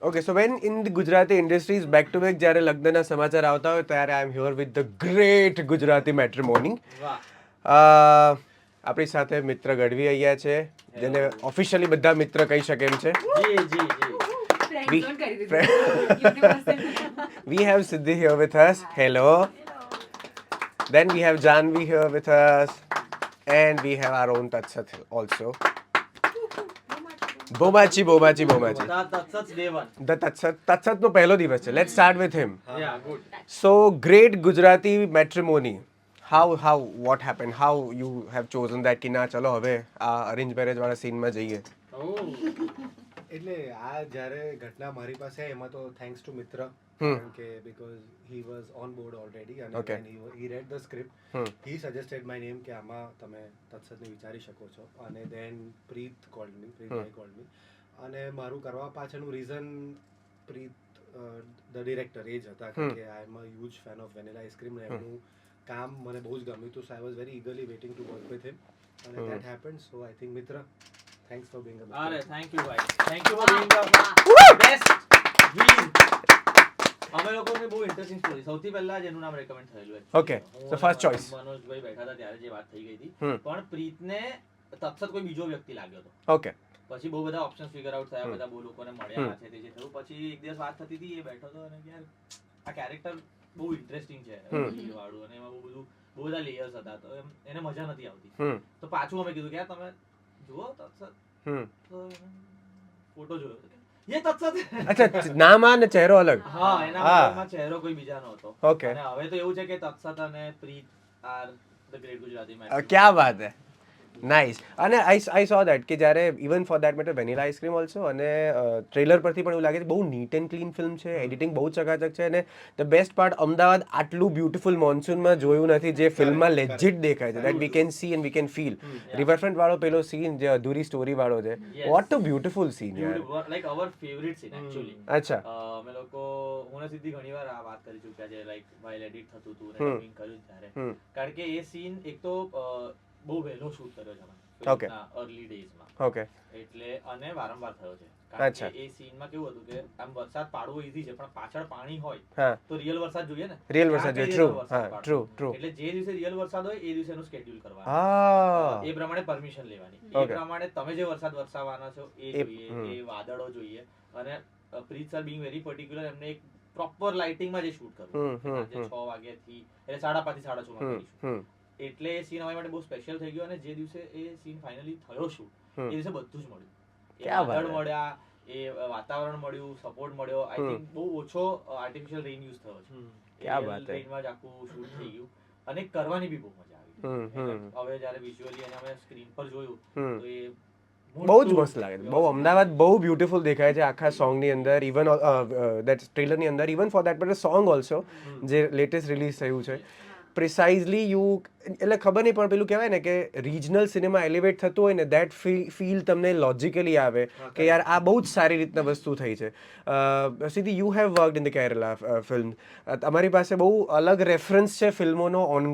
Okay, so when in the Gujarati industries back to back જ્યારે લગ્નના સમાચાર આવતા હોય ત્યારે I am here with the great Gujarati matrimony. આપણી સાથે મિત્ર ગઢવી અહીંયા છે જેને ઓફિશિયલી બધા મિત્ર કહી શકે એમ છે. We have Siddhi here with us. Hello. Then we have Janvi here with us. And we have our own Tatsat also. બોમાચી. The Tatsat નો પહેલો દિવસ છે. Let's start with him. Yeah, good. So great Gujarati matrimony. How what happened? How you have chosen that कि ना चलो હવે આ arrange marriage વાળા scene માં જઈએ. એટલે આ જ્યારે ઘટના મારી પાસે એમાં તો થેન્ક્સ ટુ મિત્ર કારણ કે because he was on board already અને Okay. He red the script he suggested my name કે આમાં તમે તત્સદને વિચારી શકો છો અને દેન પ્રીત ભાઈ કોલ્ડ મી અને મારું કરવા પાછળનું રીઝન પ્રીત ધ ડિરેક્ટર એ જ હતા કે I am a huge fan of vanilla ice cream ને એમનું કામ મને બહુ જ ગમ્યું હતું so I was very eagerly waiting to work with him અને that happened so I think મિત્ર થેન્ક્સ ફોર બીંગ અરે thank you ભાઈ, thank you for being the best. અમે લોકોને બહુ ઇન્ટરેસ્ટિંગ સ્ટોરી. સૌથી પહેલા જ એનું નામ રેકમેન્ડ થયેલું છે. Okay, so first choice. મનોજભાઈ બેઠા હતા ત્યારે જે વાત થઈ ગઈ હતી, પણ પ્રીતને તત્સત કોઈ બીજો વ્યક્તિ લાગ્યો હતો. Okay. પછી બહુ બધા ઓપ્શન્સ ફિગર આઉટ થયા, બધા બહુ લોકોને મળ્યા છે તે જે થયું. પછી એક દિવસ વાત થતી હતી, એ બેઠો હતો અને યાર આ કેરેક્ટર બહુ ઇન્ટરેસ્ટિંગ છે વાળું અને એમાં બહુ બધા લેયર્સ હતા, તો એને મજા નથી આવતી. તો પાછું અમે કીધું કે યાર તમે જુઓ તત્સત, તો ફોટો જોયો તો ये तत्सत અચ્છા નામ અને ચહેરો અલગ. હા, એના માં ચહેરો કોઈ બીજાનો હતો. Okay. અને હવે તો એવું છે કે તત્સત અને Preet are the great Gujarati match. क्या बात है. નાઇસ. અને આઈ સો દેટ કે જ્યારે even for that matter vanilla ice cream also અને ટ્રેલર પરથી પણ એવું લાગે છે બહુ નીટ એન્ડ ક્લીન ફિલ્મ છે, એડિટિંગ બહુ ચકાચક છે અને ધ બેસ્ટ પાર્ટ અમદાવાદ આટલું બ્યુટીફુલ મોન્સૂનમાં જોયું નથી જે ફિલ્મમાં લેજિટ દેખાય છે. That we can see and we can feel. Riverfront વાળો પેલો સીન જે અધૂરી સ્ટોરી વાળો છે, વોટ અ બ્યુટીફુલ સીન યાર. લાઈક અવર ફેવરિટ સીન એક્ચ્યુઅલી. અચ્છા. અમે લોકો હું ને સિદ્ધિ ઘણીવાર આ વાત કરી ચૂક્યા છે, લાઈક વાઇલ એડિટ થતું હતું ને ડબિંગ કર્યું ત્યારે, કારણ કે એ સીન એક તો બહુ વહેલો શૂટ કર્યો છે અમે. Okay. અર્લી ડેઝમાં. ઓકે. એટલે અને વારંવાર થયો છે, કારણ અચ્છા. કે એ સીનમાં કેવું હતું કે આમ વરસાદ પાડવો ઈઝી છે, પણ પાછળ પાણી હોય હા, તો રિયલ વરસાદ જોઈએ ને. રિયલ વરસાદ જોઈએ. ટ્રુ. હા, ટ્રુ. એટલે જે દિવસે રિયલ વરસાદ હોય એ દિવસે એનું શેડ્યુલ કરવાનું, હા, એ પ્રમાણે પરમિશન લેવાની, એ Okay. પ્રમાણે તમે જે વરસાદ વરસાવવાના છો એ જોઈએ, એ વાદળો જોઈએ. અને પ્રીત સર બીંગ વેરી પર્ટિક્યુલર, એમને એક પ્રોપર લાઇટિંગમાં જે શૂટ કરવું, આજે 6 વાગ્યાથી એટલે 5:30 થી 6:30 માં કરીશું. એટલે એ સીન અમારી માટે બહુ સ્પેશિયલ થઈ ગયો અને જે દિવસે એ સીન ફાઇનલી થયો શૂટ, એ દિવસે બધું જ મળ્યું. એ વાદળ મળ્યા, એ વાતાવરણ મળ્યું, સપોર્ટ મળ્યો. આઈ થિંક બહુ ઓછો આર્ટિફિશિયલ રેઇન યુઝ થયો છે. ક્યાં વાત હે. રેઇનમાં જ આખું શૂટ થઈ ગયું અને કરવાની બી બહુ મજા આવી. હવે જ્યારે વિઝ્યુઅલી અને અમે સ્ક્રીન પર જોયું તો એ બહુ જ મસ્ત લાગે છે. બહુ અમદાવાદ બહુ બ્યુટીફુલ દેખાય છે આખા સોંગની અંદર, ઇવન દેટ ટ્રેલરની અંદર, even for that matter song also જે લેટેસ્ટ રિલીઝ થયું છે. પ્રિસાઇઝલી યુ એટલે ખબર નહીં પણ પેલું કહેવાય ને કે રિજનલ સિનેમા એલિવેટ થતું હોય ને દેટ ફીલ તમને લોજિકલી આવે કે યાર આ બહુ જ સારી રીતના વસ્તુ થઈ છે. સીધી you have worked in the Kerala film. તમારી પાસે બહુ અલગ રેફરન્સ છે ફિલ્મોનો, ઓન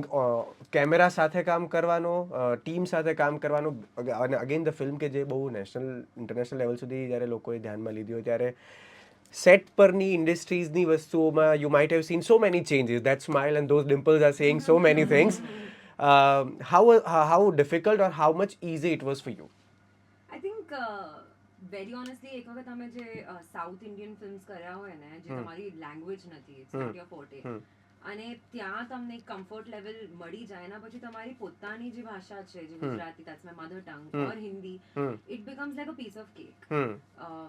કેમેરા સાથે કામ કરવાનો, ટીમ સાથે કામ કરવાનો, અને અગેન ધ ફિલ્મ કે જે બહુ નેશનલ ઇન્ટરનેશનલ લેવલ સુધી જ્યારે લોકોએ ધ્યાનમાં લીધી હોય ત્યારે સેટ પરની ઇન્ડસ્ટ્રીઝની વસ્તુઓમાં you might have seen so many changes. That smile and those dimples are saying so many things. How difficult or how much easy it was for you? I think very honestly એક વખત તમે જે south Indian films કર્યા હોય ને, જે તમારી language નથી, ઇટ્સ નોટ યોર ફોર્ટે, અને ત્યાં તમને કમ્ફર્ટ લેવલ મળી જાય, એના પછી તમારી પોતાની જે ભાષા છે, જે Gujarati, that's my mother tongue, or Hindi, it becomes like a piece of cake.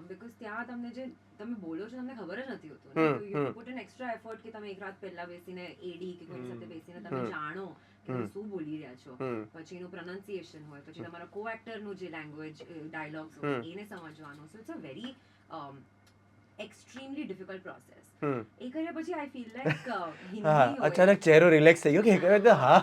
Because ત્યાં તમને જે તમે બોલો છો તમને ખબર જ નથી હોતું. You put N extra effort કે તમે એક રાત પહેલા બેસીને એડી કે કોઈ સાથે બેસીને તમે જાણો કે તમે શું બોલી રહ્યા છો, પછી એનું પ્રોનાઉન્સિએશન હોય, પછી તમારા કો એક્ટરનું જે લેંગ્વેજ ડાયલોગ્સ હોય એને સમજવાનું. So it's a very extremely difficult process. એ કર્યા પછી આઈ ફીલ લાઈક હિન્દી અચાનક ચહેરો રિલેક્સ થઈ ગયો કે તો હા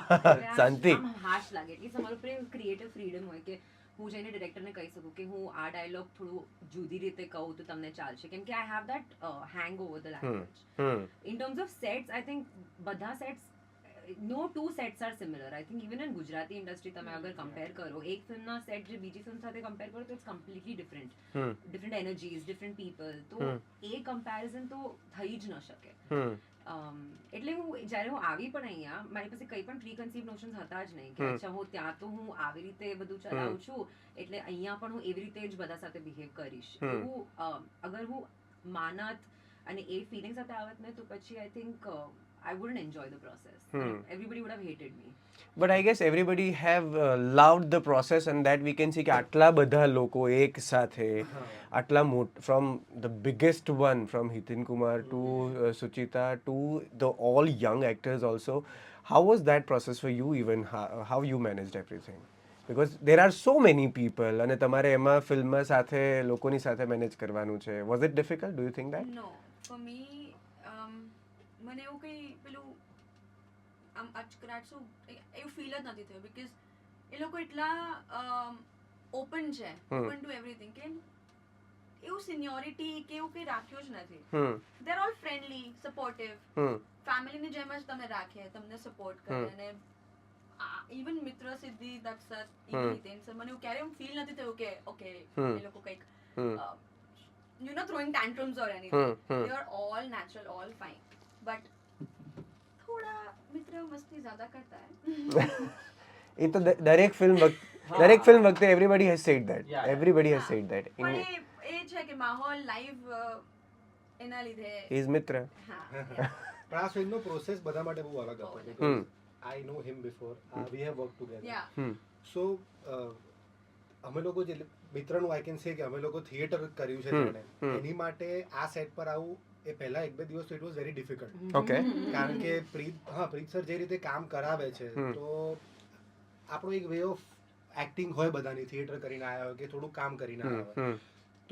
શાંતિ, હાશ લાગે. એટલે તમારું પર ક્રિએટિવ ફ્રીડમ હોય કે હું જઈને ડિરેક્ટરને કહી શકું કે હું આ ડાયલોગ થોડું જુદી રીતે કહું તો તમને ચાલશે, કેમ કે I have that hang over the language. In terms of sets I think બધા સેટ્સ નો to sets are similar. I think even in Gujarati industry તમે અગર કમ્પેર કરો, એક ફિલ્મના સેટ જે બીજી ફિલ્મ સાથે કમ્પેર કરો તો it's completely different. Different energies, different people. તો એ કમ્પેરિઝન તો થઈ જ ન શકે. એટલે જ્યારે હું આવી પણ અહીંયા, મારી પાસે કંઈ પણ પ્રી નોશન્સ હતા જ નહીં કે અચ્છા હું ત્યાં તો હું આવી રીતે બધું ચલાવું છું એટલે અહીંયા પણ હું એવી રીતે જ બધા સાથે બિહેવ કરીશ. એવું અગર હું માનત અને એ ફિલિંગ સાથે આવત ને તો પછી I think I wouldn't enjoy the process. Everybody would have hated me. But I guess everybody have loved the process and that we can see કે આટલા બધા લોકો એક સાથે આટલા from the biggest one from Hitin Kumar to Suchita to the all young actors also. How was that process for you even? How you managed everything? Because there are so many people અને તમારે એમાં film સાથે લોકોની સાથે manage કરવાનું છે. Was it difficult? Do you think that? No, for me, મને એવું કંઈ પેલું આમ અચકરાટશું એવું ફીલ જ નથી થયું બિકોઝ એ લોકો એટલા ઓપન છે, ઓપન ટુ એવરીથિંગ કે એવું સિનિયોરિટી કે એવું કંઈ રાખ્યું જ નથી. They are all friendly, supportive, ફેમિલીની જેમ જ તમે રાખે, તમને સપોર્ટ કરે. અને ઇવન મિત્ર સિદ્ધિ, દક્ષત, હિતેન સર, મને એવું ક્યારેય એવું ફીલ નથી થયું કે ઓકે એ લોકો કંઈક you know throwing tantrums or anything. They are all natural, all fine. But થોડા મિત્ર મસ્તી જ્યાદા કરતા હે. એ તો દરેક ફિલ્મ વખતે everybody has said that. Everybody has said that. પણ એ છે કે માહોલ લાઈવ એના લીધે He is મિત્ર. હા. પણ આ ફિલ્મનો પ્રોસેસ બધા માટે બહુ અલગ હતો because I know him before. We have worked together. Yeah. So અમે લોકો જે મિત્રનું આઈ કેન સે કે અમે લોકો થિયેટર કર્યું છે જેણે એની માટે આ સેટ પર આવું એ પહેલા 1-2 દિવસ તો it was very difficult. Okay. કારણ કે પ્રીત સર જે રીતે કામ કરાવે છે તો આપણો એક વે ઓફ એક્ટિંગ હોય બધાની, થિયેટર કરીને આવ્યા હોય કે થોડું કામ કરીને આવ્યા હોય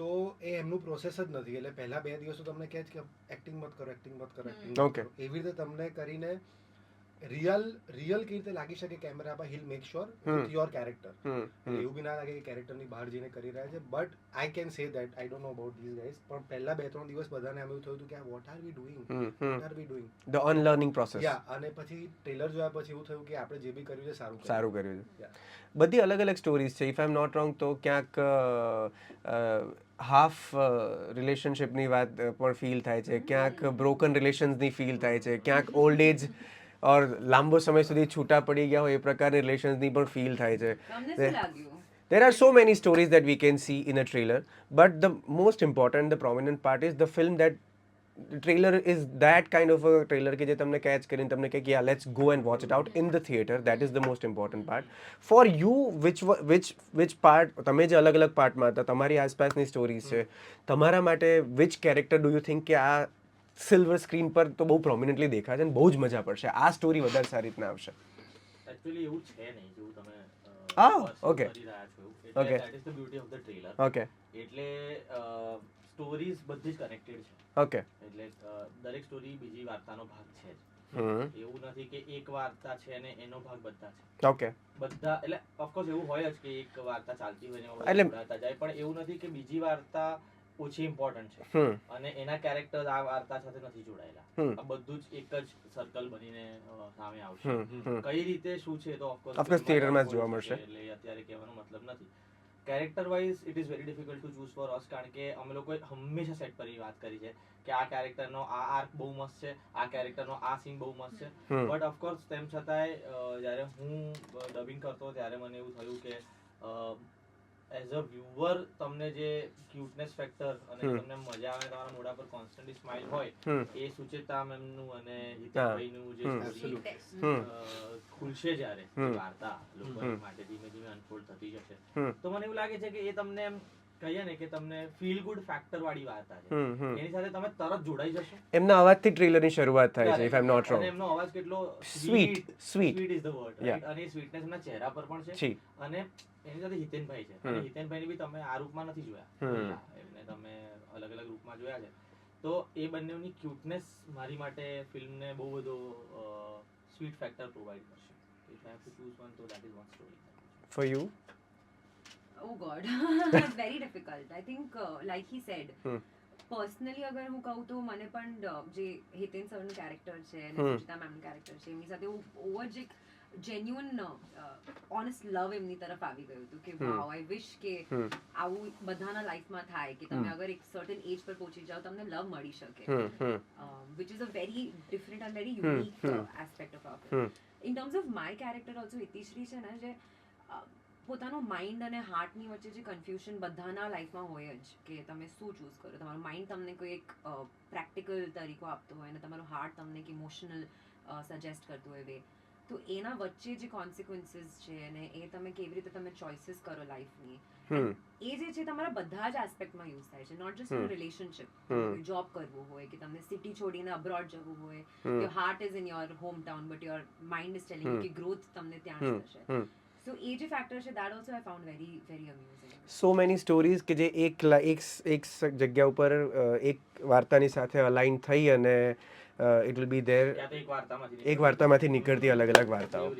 તો એ એમનું પ્રોસેસ જ નથી. એટલે પહેલા 2 દિવસ તો તમને કહે છે કે એક્ટિંગ મત કરો, એક્ટિંગ મત કરો, એક્ટિંગ મત કરો. એવી રીતે તમને કરીને રિયલ કેવી રીતે લાગી શકે કેમેરા પર, he'll make sure with your character. એવું બી ના લાગે કે કેરેક્ટરની બહાર જઈને કરી રહ્યા છે. But I can say that I don't know about this guys, પણ પહેલા 2-3 દિવસ બધાને એમ એવું થયું હતું કે what are we doing The unlearning process. Yeah. અને પછી ટ્રેલર જોયા પછી એવું થયું કે આપણે જે બી કર્યું છે સારું કર્યું છે. બધી અલગ અલગ સ્ટોરીઝ છે. If I am not wrong તો ક્યાંક હાફ રિલેશનશિપની વાત પણ ફીલ થાય છે, ક્યાંક બ્રોકન રિલેશન્સની ફીલ થાય છે, ક્યાંક ઓલ્ડ એજ ઓર લાંબો સમય સુધી છૂટા પડી ગયા હોય એ પ્રકારની રિલેશન્સની પણ ફીલ થાય છે. તમને શું લાગ્યું? There are so many stories that we can see in a trailer, but the most important, the prominent part is the film that the trailer is that kind of a trailer કે જે તમને catch કરીને તમને કહે કે yeah, let's go and watch it out in the theater. That is the most important part. For you, which part, તમે જે અલગ અલગ પાર્ટમાં હતા, તમારી આસપાસની સ્ટોરીઝ છે, તમારા માટે which character do you think કે આ સિલ્વર સ્ક્રીન પર તો બહુ પ્રોમિનન્ટલી દેખાશે અને બહુ જ મજા પડશે, આ સ્ટોરી વધારે સારી રીતના આવશે? એકચ્યુઅલી એવું છે નહીં જેવું તમે okay. કરી રહ્યા છો. Okay. That is the beauty of the trailer. Okay. એટલે સ્ટોરીઝ બધી જ કનેક્ટેડ છે. Okay. એટલે દરેક સ્ટોરી બીજી વાર્તાનો ભાગ છે જ. એવું નથી કે એક વાર્તા છે અને એનો ભાગ બધા છે. Okay. બધા એટલે ઓફકોર્સ એવું હોય જ કે એક વાર્તા ચાલતી હોય ને એમાં એટલે બધા જોડાતા જાય, પણ એવું નથી કે બીજી વાર્તા ઓછી ઇમ્પોર્ટન્ટ છે અને એના કેરેક્ટર આ વાર્તા સાથે નથી જોડાયેલા. આ બધું જ એક જ સર્કલ બનીને સામે આવશે. કઈ રીતે શું છે તો ઓફકોર્સ થિયેટરમાં જ જોવા મળશે. એટલે અત્યારે કહેવાનો મતલબ નથી. Character wise it is very difficult to choose for us, કારણ કે અમે લોકોએ હંમેશા સેટ પર વાત કરી છે કે આ કેરેક્ટરનો આ આર્ક બહુ મસ્ત છે, આ કેરેક્ટરનો આ સીન બહુ મસ્ત છે. બટ ઓફકોર્સ તેમ છતાંય જ્યારે હું ડબિંગ કરતો ત્યારે મને એવું થયું કે એઝ અ વ્યુઅર તમને જે ક્યુટનેસ ફેક્ટર અને તમને મજા આવે, તમારા મોઢા પર કોન્સ્ટન્ટલી સ્માઇલ હોય, એ સુચેતા મેમનું અને હિતેશભાઈનું જે ખુલશે જ્યારે વાર્તા લોકો માટે ધીમે ધીમે અનફોલ્ડ થતી જશે, તો મને એવું લાગે છે કે એ તમને એમ કહીએ ને કે તમને ફીલ ગુડ ફેક્ટર વાળી વાર્તા છે, એની સાથે તમે તરત જોડાઈ જશો. એમના અવાજથી ટ્રેલરની શરૂઆત થાય છે, if I am not wrong. અને એમનો અવાજ કેટલો sweet is the word, right? અને એ સ્વીટનેસ એમના ચહેરા પર પણ છે. અને એની સાથે હિતેનભાઈ છે, અને હિતેનભાઈને બી તમે આ રૂપમાં નથી જોયા, એમને તમે અલગ અલગ રૂપમાં જોયા છે. તો એ બંનેની ક્યુટનેસ મારી માટે ફિલ્મને બહુ બધો સ્વીટ ફેક્ટર પ્રોવાઈડ કરશે. If I have to choose one, તો that is one story. For you? Oh God, very difficult. I think, like he said, personally અગર હું કહું તો મને પણ જે હિતેન સરનું કેરેક્ટર છે અને હમ. સુચિતા મેમનું કેરેક્ટર છે એમની સાથે ઓવર જે જેન્યુઅન ઓનેસ્ટ લવ એમની તરફ આવી ગયું હતું કે વાવ આઈ વિશ કે હમ. આવું બધાના લાઈફમાં થાય કે તમે અગર એક સર્ટન એજ પર પહોંચી જાઓ તમને લવ મળી શકે which is a very different and very unique aspect of our film. In terms of my character also ઇતિશ્રી છે ને જે પોતાનું માઇન્ડ અને હાર્ટની વચ્ચે જે કન્ફ્યુઝન બધાના લાઈફમાં હોય જ કે તમે શું ચૂઝ કરો. તમારું માઇન્ડ તમને કોઈ એક પ્રેક્ટિકલ તરીકો આપતો હોય અને તમારું હાર્ટ તમને એક ઇમોશનલ સજેસ્ટ કરતું હોય વે. તો એના વચ્ચે જે કોન્સિક્વન્સીસ છે અને એ તમે કેવી રીતે તમે ચોઇસીસ કરો લાઈફની એ જે છે તમારા બધા જ એસ્પેક્ટમાં યુઝ થાય છે. Not just in relationship, job કરવું હોય કે તમને સિટી છોડીને અબ્રોડ જવું હોય, your heart is in your home town but your mind is telling કે ગ્રોથ તમને ત્યાં જ થશે. સો એ જે ફેક્ટર છે that also I found very very amusing. So many stories કે જે એક જગ્યા ઉપર એક વાર્તાની સાથે અલાઇન થઈ અને ઇટ વિલ બી ધેર ત્યાં તો એક વાર્તામાંથી નીકળતી અલગ અલગ વાર્તાઓ.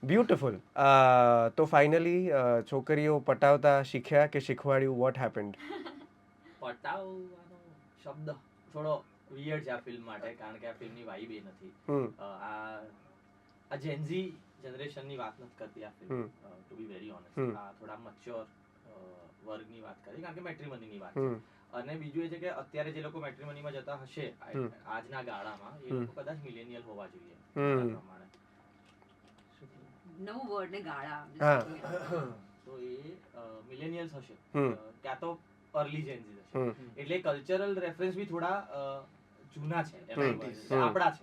બ્યુટિફુલ. તો ફાઇનલી છોકરીઓ પટાવતા શીખ્યા કે શીખવાડ્યું? Vote happened? પટાવવાનો શબ્દ થોડો વિયર્ડ છે આ ફિલ્મ માટે, કારણ કે આ ફિલ્મની વાઇબ એ નથી. આ જેનઝી જનરેશનની વાત નથી કરતી આ ફિલ્મ, ટુ બી વેરી ઓનેસ્ટ. આ થોડા મચ્યોર વર્ગની વાત કરી, કારણ કે મેટ્રીમનીની વાત છે. અને બીજું એ છે કે અત્યારે જે લોકો મેટ્રીમનીમાં જતા હશે આજના ગાળામાં, એ લોકો કદાચ મિલેનિયલ હોવા જોઈએ પ્રમાણે. નવું વર્ડ ને ગાળા. તો એ મિલેનિયલ્સ હશે, ક્યાં તો અર્લી જેન્ઝી હશે. એટલે કલ્ચરલ રેફરન્સ બી થોડા જૂના છે,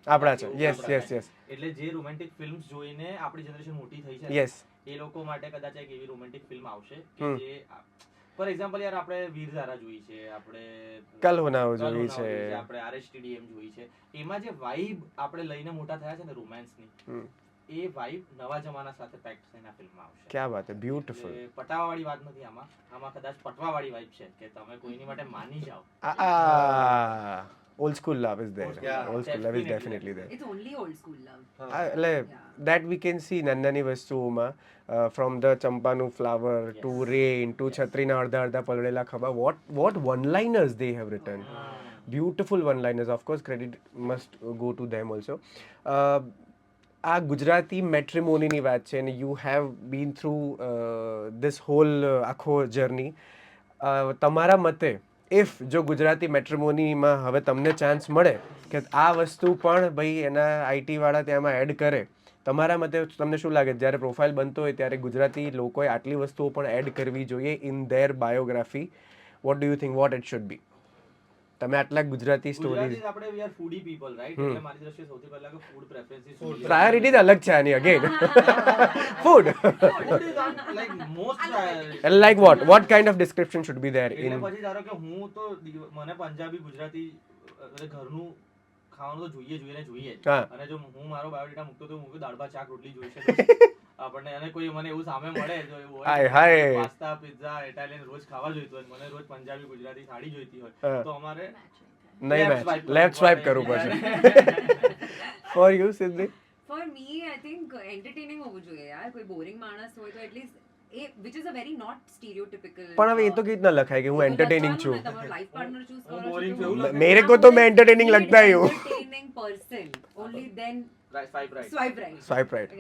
આપણા છે. Yes yes yes. એટલે જે રોમેન્ટિક ફિલ્મ્સ જોઈને આપણી જનરેશન મોટી થઈ છે, યસ, એ લોકો માટે કદાચ એક એવી રોમેન્ટિક ફિલ્મ આવશે કે જે, ફોર એક્ઝામ્પલ યાર આપણે વીર ઝારા જોઈ છે, આપણે કલ હોનાઓ જોઈ છે, આપણે RSTDM જોઈ છે. એમાં જે વાઇબ આપણે લઈને મોટા થયા છે ને રોમાન્સની, એ વાઇબ નવા જમાના સાથે પેક્ટ થઈને આ ફિલ્મમાં આવશે. ક્યા વાત હે, બ્યુટીફુલ. પટાવા વાળી વાત નથી આમાં, આમાં કદાચ પટવા વાળી વાઇબ છે કે તમે કોઈની માટે માની જાઓ. Old school love is there. Yeah, Old school love is definitely there. It's only old school love. એટલે that we can see નાની વસ્તુઓમાં, from the ચંપાનું flower to rain to છત્રીના અડધા પલળેલા ખભા. What one-liners they have written. Beautiful one-liners. Of course, credit must go to them also. આ ગુજરાતી મેટ્રિમોનીની વાત છે અને you have been through this hall આખો journey. તમારા મતે ઇફ જો ગુજરાતી મેટ્રિમોનીમાં હવે તમને ચાન્સ મળે કે આ વસ્તુ પણ ભાઈ એના આઈટીવાળા ત્યાંમાં એડ કરે, તમારા મતે તમને શું લાગે જ્યારે પ્રોફાઇલ બનતો હોય ત્યારે ગુજરાતી લોકોએ આટલી વસ્તુઓ પણ એડ કરવી જોઈએ in their biography? What do you think what it should be? તમે આટલા ગુજરાતી સ્ટોરીઝ, આપણે we are foodie people right, એટલે મારી દ્રષ્ટિએ સૌથી પહેલા કે ફૂડ પ્રેફરન્સીસ, પ્રાયોરિટીઝ અલગ છે આની again. Food like most priority. Like what kind of description should be there એટલે ઇન? પછી ધારો કે હું તો મને પંજાબી ગુજરાતી ઘરનું ખાવાનું તો જોઈએ જ. અને જો હું મારો બાયોડેટા મૂકતો તો હું દાળ ભાત શાક રોટલી જોઈશે આપણને, અને કોઈ મને એવું સામે મળે જો એવું હોય પાસ્તા પિઝા ઇટાલિયન રોજ ખાવા જોઈતું હોય, મને રોજ પંજાબી ગુજરાતી થાળી જોઈતી હોય, તો અમારે નહીં મેચ, લેફ્ટ સ્વાઇપ કરવું પડશે. ફોર યુ સિદ્ધિ? For me, I think entertaining હોવું જોઈએ યાર. કોઈ બોરિંગ માણસ હોય તો at least A, which is a very not stereotypical. પણ હવે એ તો કેવી રીતના લખાય કે હું એન્ટરટેનિંગ છું? તમારો લાઈફ પાર્ટનર ચૂઝ કરો છો boring તો છું એવું મેરે કો તો મેં entertaining लगता ही हूँ. entertaining person only then swipe right. Swipe right.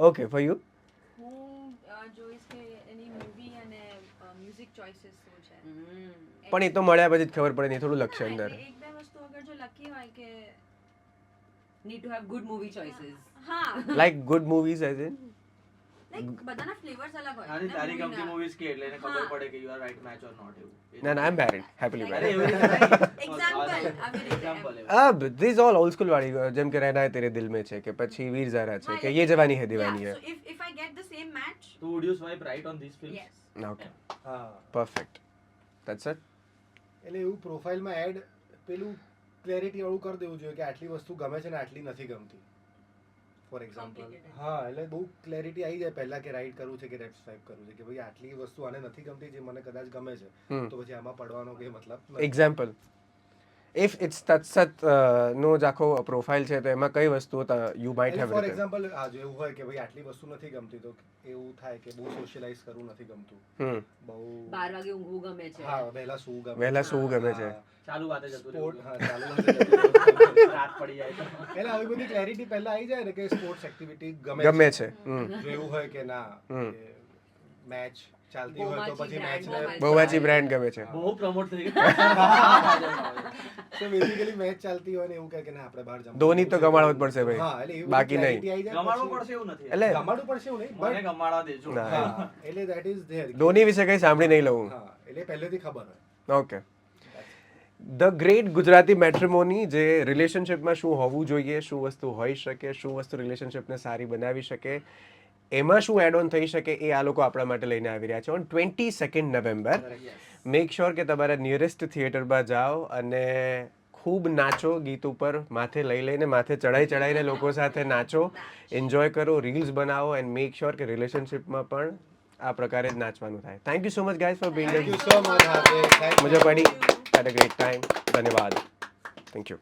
Okay, for you? હું જોઈશ કે એની મૂવી અને મ્યુઝિક ચોઇસીસ શું છે. પણ એ તો મળ્યા પછી જ ખબર પડે ને, થોડું લખશે અંદર. એક બે વસ્તુ અગર જો લખી હોય કે need to have good movie choices. હા, like good movies as in? Like બધાના ફ્લેવર્સ અલગ હોય આની ને તારી ગમતી movie ના. મૂવીઝ કે એટલે એને ખબર પડે કે you are right match or not એવું. ના ના, આઈ એમ મેરિડ, હેપીલી અરે મેરિડ. એવી રીતે નહીં. Example, આવી રીતે. Example એવું. ધીસ ઓલ ઓલ્ડ સ્કૂલ વાળી, જેમ કે રહેના હે તેરે દિલ મેં છે, કે પછી વીર ઝારા છે, કે યે જવાની હે દીવાની હે. Yeah, so if I get the same match, So would you swipe right on these films? yes. Okay, હા, પરફેક્ટ. That's it. એટલે એવું પ્રોફાઇલમાં એડ પેલું ક્લેરિટી વાળું કરી દેવું જોઈએ કે આટલી વસ્તુ ગમે છે ને આટલી નથી ગમતી, ફોર એક્ઝામ્પલ. Complicated. હા, એટલે બહુ ક્લેરિટી આવી જાય પહેલા કે રાઈટ કરવું છે કે લેફ્ટ સ્વાઇપ કરવું છે, કે ભાઈ આટલી વસ્તુ આને નથી ગમતી જે મને કદાચ ગમે છે, તો પછી આમાં પડવાનો કોઈ મતલબ નથી. એક્ઝામ્પલ ઇફ ઇટ્સ તત્સત નો જ આખો પ્રોફાઇલ છે તો એમાં કઈ વસ્તુઓ you might have for example જો એવું હોય કે ભાઈ આટલી વસ્તુ નથી ગમતી તો એવું થાય કે બહુ સોશિયલાઇઝ કરવું નથી ગમતું બહુ 12 વાગે ઊંઘવું ગમે છે. હા વહેલા સૂવું ગમે વહેલા સૂવું ગમે છે. ચાલુ વાતે જતું સ્પોર્ટ રહેવું. હા ચાલુ નથી રાત પડી જાય તો. એટલે આવી બધી ક્લેરિટી પહેલા આવી જાય ને કે સ્પોર્ટ્સ એક્ટિવિટી ગમે છે. જો એવું હોય કે ના મેચ ચાલતી હોય તો પછી મેચ ને બહુવાચી બ્રાન્ડ ગમે છે. બહુ પ્રમોટ થઈ ગયું. તો બેસિકલી મેચ ચાલતી હોય ને એવું કહે કે ના આપણે બહાર જમવા ધોની તો ગમાડવો જ પડશે હા ભાઈ, એટલે એવું બાકી નહીં. clarity આવી જાય ગમાડવું પછી- પડશે એવું નથી. એટલે ગમાડવું પડશે એવું નહીં મને but ગમાડવા દેજો. ના. હા એટલે that is there ધોની વિશે કઈ સાંભળી નહીં લઉં. હા એટલે પહેલેથી ખબર હોય ઓકે. ધ ગ્રેટ ગુજરાતી મેટ્રિમોની, જે રિલેશનશિપમાં શું હોવું જોઈએ, શું વસ્તુ હોઈ શકે, શું વસ્તુ રિલેશનશિપને સારી બનાવી શકે, એમાં શું એડ ઓન થઈ શકે, એ આ લોકો આપણા માટે લઈને આવી રહ્યા છે ઓન 22 નવેમ્બર. મેક શ્યોર કે તમારા નિયરેસ્ટ થિયેટરમાં જાઓ અને ખૂબ નાચો, ગીત ઉપર માથે લઈ લઈને, માથે ચડાઈને લોકો સાથે નાચો, એન્જોય કરો, રીલ્સ બનાવો એન્ડ મેક શ્યોર કે રિલેશનશિપમાં પણ આ પ્રકારે જ નાચવાનું થાય. Thank you so much guys four being thank you so much Hardik. Thank you. મજા પડી. હેડ અ ગ્રેટ ટાઈમ. ધન્યવાદ. Thank you.